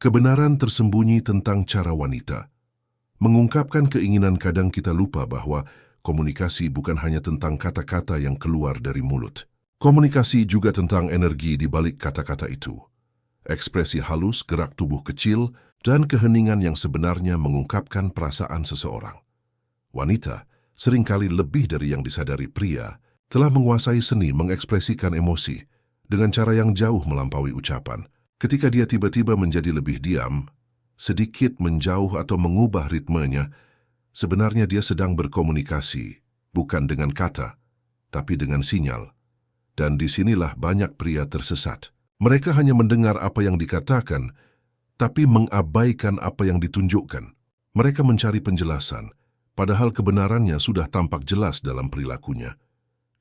Kebenaran tersembunyi tentang cara wanita. Mengungkapkan keinginan kadang kita lupa bahwa komunikasi bukan hanya tentang kata-kata yang keluar dari mulut. Komunikasi juga tentang energi di balik kata-kata itu. Ekspresi halus, gerak tubuh kecil, dan keheningan yang sebenarnya mengungkapkan perasaan seseorang. Wanita, seringkali lebih dari yang disadari pria, telah menguasai seni mengekspresikan emosi dengan cara yang jauh melampaui ucapan. Ketika dia tiba-tiba menjadi lebih diam, sedikit menjauh atau mengubah ritmenya, sebenarnya dia sedang berkomunikasi, bukan dengan kata, tapi dengan sinyal. Dan disinilah banyak pria tersesat. Mereka hanya mendengar apa yang dikatakan, tapi mengabaikan apa yang ditunjukkan. Mereka mencari penjelasan, padahal kebenarannya sudah tampak jelas dalam perilakunya.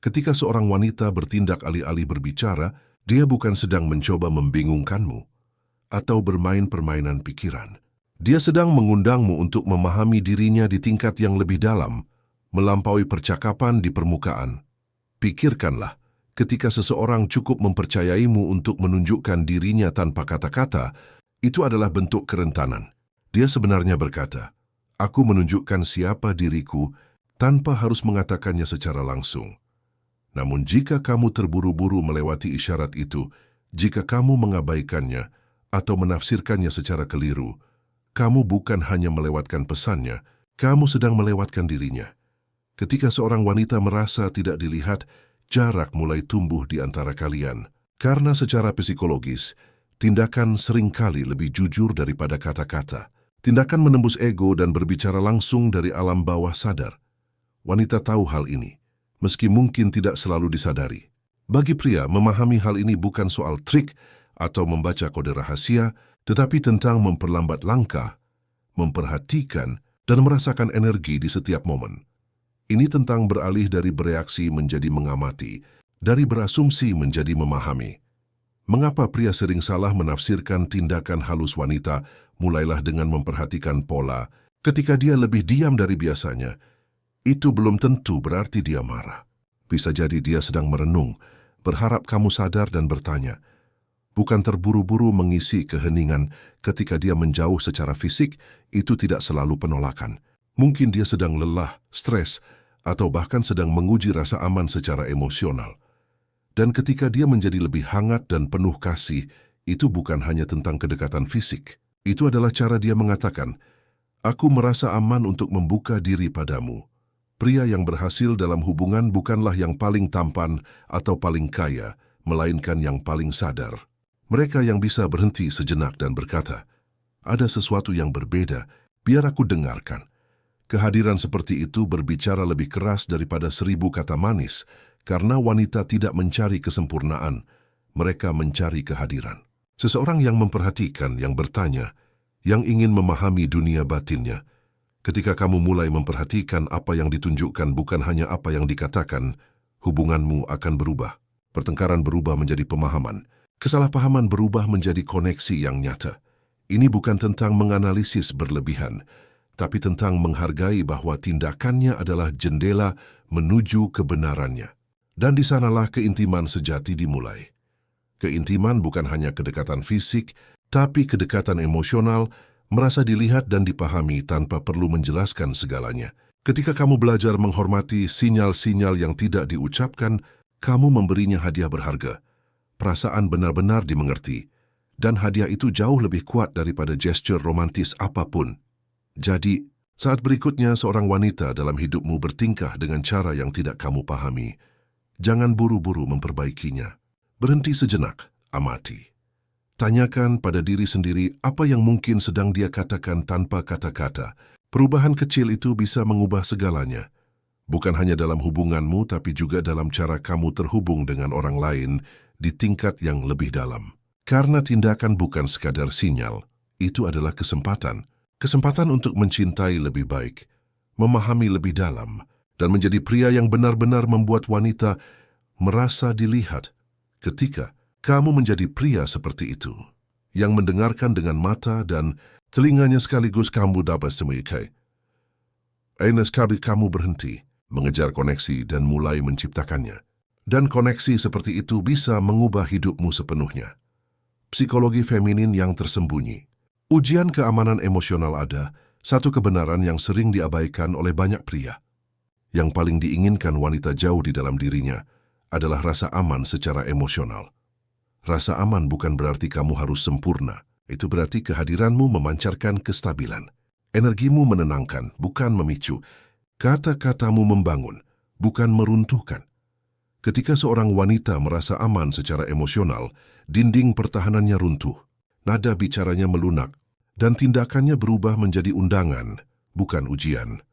Ketika seorang wanita bertindak alih-alih berbicara, dia bukan sedang mencoba membingungkanmu atau bermain permainan pikiran. Dia sedang mengundangmu untuk memahami dirinya di tingkat yang lebih dalam, melampaui percakapan di permukaan. Pikirkanlah, ketika seseorang cukup mempercayaimu untuk menunjukkan dirinya tanpa kata-kata, itu adalah bentuk kerentanan. Dia sebenarnya berkata, "Aku menunjukkan siapa diriku tanpa harus mengatakannya secara langsung." Namun jika kamu terburu-buru melewati isyarat itu, jika kamu mengabaikannya atau menafsirkannya secara keliru, kamu bukan hanya melewatkan pesannya, kamu sedang melewatkan dirinya. Ketika seorang wanita merasa tidak dilihat, jarak mulai tumbuh di antara kalian. Karena secara psikologis, tindakan seringkali lebih jujur daripada kata-kata. Tindakan menembus ego dan berbicara langsung dari alam bawah sadar. Wanita tahu hal ini, meski mungkin tidak selalu disadari. Bagi pria, memahami hal ini bukan soal trik atau membaca kode rahasia, tetapi tentang memperlambat langkah, memperhatikan, dan merasakan energi di setiap momen. Ini tentang beralih dari bereaksi menjadi mengamati, dari berasumsi menjadi memahami. Mengapa pria sering salah menafsirkan tindakan halus wanita? Mulailah dengan memperhatikan pola. Ketika dia lebih diam dari biasanya, itu belum tentu berarti dia marah. Bisa jadi dia sedang merenung, berharap kamu sadar dan bertanya. Bukan terburu-buru mengisi keheningan ketika dia menjauh secara fisik, itu tidak selalu penolakan. Mungkin dia sedang lelah, stres, atau bahkan sedang menguji rasa aman secara emosional. Dan ketika dia menjadi lebih hangat dan penuh kasih, itu bukan hanya tentang kedekatan fisik. Itu adalah cara dia mengatakan, "Aku merasa aman untuk membuka diri padamu." Pria yang berhasil dalam hubungan bukanlah yang paling tampan atau paling kaya, melainkan yang paling sadar. Mereka yang bisa berhenti sejenak dan berkata, "Ada sesuatu yang berbeda, biar aku dengarkan." Kehadiran seperti itu berbicara lebih keras daripada 1000 kata manis, karena wanita tidak mencari kesempurnaan, mereka mencari kehadiran. Seseorang yang memperhatikan, yang bertanya, yang ingin memahami dunia batinnya. Ketika kamu mulai memperhatikan apa yang ditunjukkan bukan hanya apa yang dikatakan, hubunganmu akan berubah. Pertengkaran berubah menjadi pemahaman. Kesalahpahaman berubah menjadi koneksi yang nyata. Ini bukan tentang menganalisis berlebihan, tapi tentang menghargai bahwa tindakannya adalah jendela menuju kebenarannya. Dan di sanalah keintiman sejati dimulai. Keintiman bukan hanya kedekatan fisik, tapi kedekatan emosional, merasa dilihat dan dipahami tanpa perlu menjelaskan segalanya. Ketika kamu belajar menghormati sinyal-sinyal yang tidak diucapkan, kamu memberinya hadiah berharga. Perasaan benar-benar dimengerti, dan hadiah itu jauh lebih kuat daripada gesture romantis apapun. Jadi, saat berikutnya seorang wanita dalam hidupmu bertingkah dengan cara yang tidak kamu pahami, jangan buru-buru memperbaikinya. Berhenti sejenak, amati. Tanyakan pada diri sendiri apa yang mungkin sedang dia katakan tanpa kata-kata. Perubahan kecil itu bisa mengubah segalanya. Bukan hanya dalam hubunganmu, tapi juga dalam cara kamu terhubung dengan orang lain di tingkat yang lebih dalam. Karena tindakan bukan sekadar sinyal, itu adalah kesempatan. Kesempatan untuk mencintai lebih baik, memahami lebih dalam, dan menjadi pria yang benar-benar membuat wanita merasa dilihat. Ketika kamu menjadi pria seperti itu, yang mendengarkan dengan mata dan telinganya sekaligus kamu dapat semikai. Sekali kamu berhenti, mengejar koneksi dan mulai menciptakannya. Dan koneksi seperti itu bisa mengubah hidupmu sepenuhnya. Psikologi feminin yang tersembunyi. Ujian keamanan emosional ada, satu kebenaran yang sering diabaikan oleh banyak pria. Yang paling diinginkan wanita jauh di dalam dirinya adalah rasa aman secara emosional. Rasa aman bukan berarti kamu harus sempurna. Itu berarti kehadiranmu memancarkan kestabilan. Energimu menenangkan, bukan memicu. Kata-katamu membangun, bukan meruntuhkan. Ketika seorang wanita merasa aman secara emosional, dinding pertahanannya runtuh, nada bicaranya melunak, dan tindakannya berubah menjadi undangan, bukan ujian.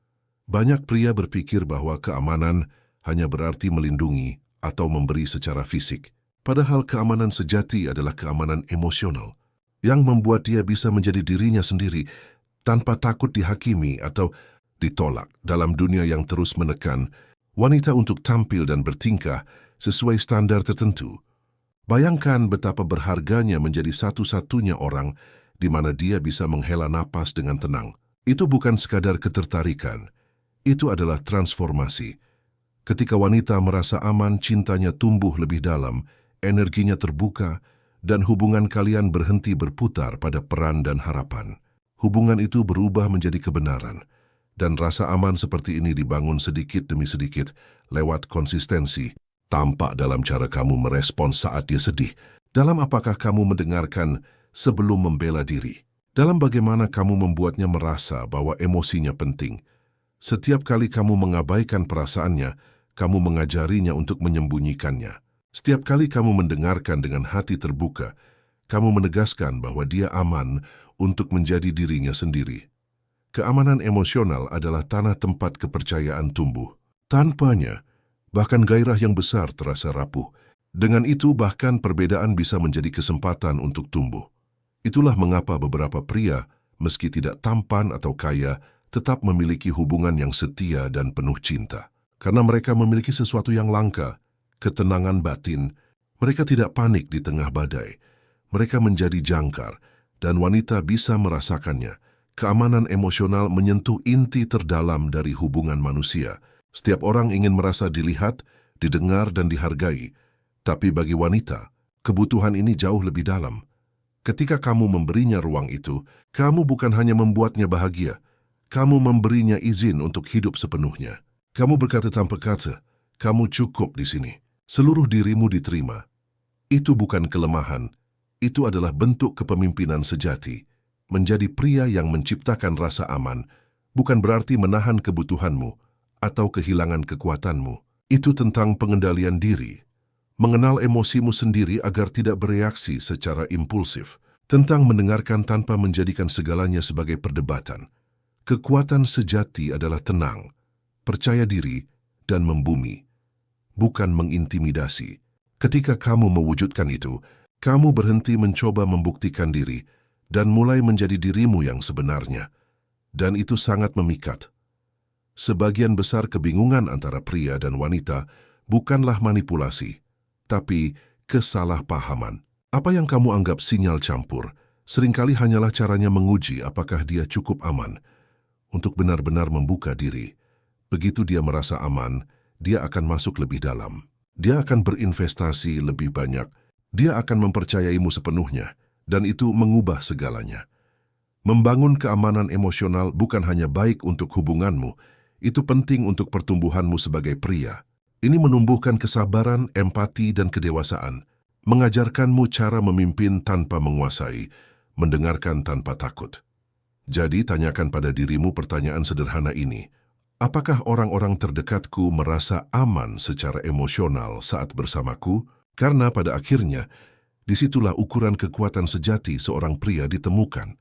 Banyak pria berpikir bahwa keamanan hanya berarti melindungi atau memberi secara fisik. Padahal keamanan sejati adalah keamanan emosional, yang membuat dia bisa menjadi dirinya sendiri tanpa takut dihakimi atau ditolak. Dalam dunia yang terus menekan wanita untuk tampil dan bertingkah sesuai standar tertentu, bayangkan betapa berharganya menjadi satu-satunya orang di mana dia bisa menghela napas dengan tenang. Itu bukan sekadar ketertarikan, itu adalah transformasi. Ketika wanita merasa aman, cintanya tumbuh lebih dalam, energinya terbuka, dan hubungan kalian berhenti berputar pada peran dan harapan. Hubungan itu berubah menjadi kebenaran, dan rasa aman seperti ini dibangun sedikit demi sedikit lewat konsistensi. Tampak dalam cara kamu merespons saat dia sedih, dalam apakah kamu mendengarkan sebelum membela diri, dalam bagaimana kamu membuatnya merasa bahwa emosinya penting. Setiap kali kamu mengabaikan perasaannya, kamu mengajarinya untuk menyembunyikannya. Setiap kali kamu mendengarkan dengan hati terbuka, kamu menegaskan bahwa dia aman untuk menjadi dirinya sendiri. Keamanan emosional adalah tanah tempat kepercayaan tumbuh. Tanpanya, bahkan gairah yang besar terasa rapuh. Dengan itu, bahkan perbedaan bisa menjadi kesempatan untuk tumbuh. Itulah mengapa beberapa pria, meski tidak tampan atau kaya, tetap memiliki hubungan yang setia dan penuh cinta. Karena mereka memiliki sesuatu yang langka, ketenangan batin. Mereka tidak panik di tengah badai. Mereka menjadi jangkar, dan wanita bisa merasakannya. Keamanan emosional menyentuh inti terdalam dari hubungan manusia. Setiap orang ingin merasa dilihat, didengar, dan dihargai. Tapi bagi wanita, kebutuhan ini jauh lebih dalam. Ketika kamu memberinya ruang itu, kamu bukan hanya membuatnya bahagia, kamu memberinya izin untuk hidup sepenuhnya. Kamu berkata tanpa kata, kamu cukup di sini. Seluruh dirimu diterima. Itu bukan kelemahan, itu adalah bentuk kepemimpinan sejati. Menjadi pria yang menciptakan rasa aman bukan berarti menahan kebutuhanmu atau kehilangan kekuatanmu. Itu tentang pengendalian diri, mengenal emosimu sendiri agar tidak bereaksi secara impulsif, tentang mendengarkan tanpa menjadikan segalanya sebagai perdebatan. Kekuatan sejati adalah tenang, percaya diri, dan membumi, bukan mengintimidasi. Ketika kamu mewujudkan itu, kamu berhenti mencoba membuktikan diri dan mulai menjadi dirimu yang sebenarnya. Dan itu sangat memikat. Sebagian besar kebingungan antara pria dan wanita bukanlah manipulasi, tapi kesalahpahaman. Apa yang kamu anggap sinyal campur, seringkali hanyalah caranya menguji apakah dia cukup aman untuk benar-benar membuka diri. Begitu dia merasa aman, dia akan masuk lebih dalam. Dia akan berinvestasi lebih banyak. Dia akan mempercayaimu sepenuhnya, dan itu mengubah segalanya. Membangun keamanan emosional bukan hanya baik untuk hubunganmu, itu penting untuk pertumbuhanmu sebagai pria. Ini menumbuhkan kesabaran, empati, dan kedewasaan, mengajarkanmu cara memimpin tanpa menguasai, mendengarkan tanpa takut. Jadi, tanyakan pada dirimu pertanyaan sederhana ini. Apakah orang-orang terdekatku merasa aman secara emosional saat bersamaku? Karena pada akhirnya, disitulah ukuran kekuatan sejati seorang pria ditemukan.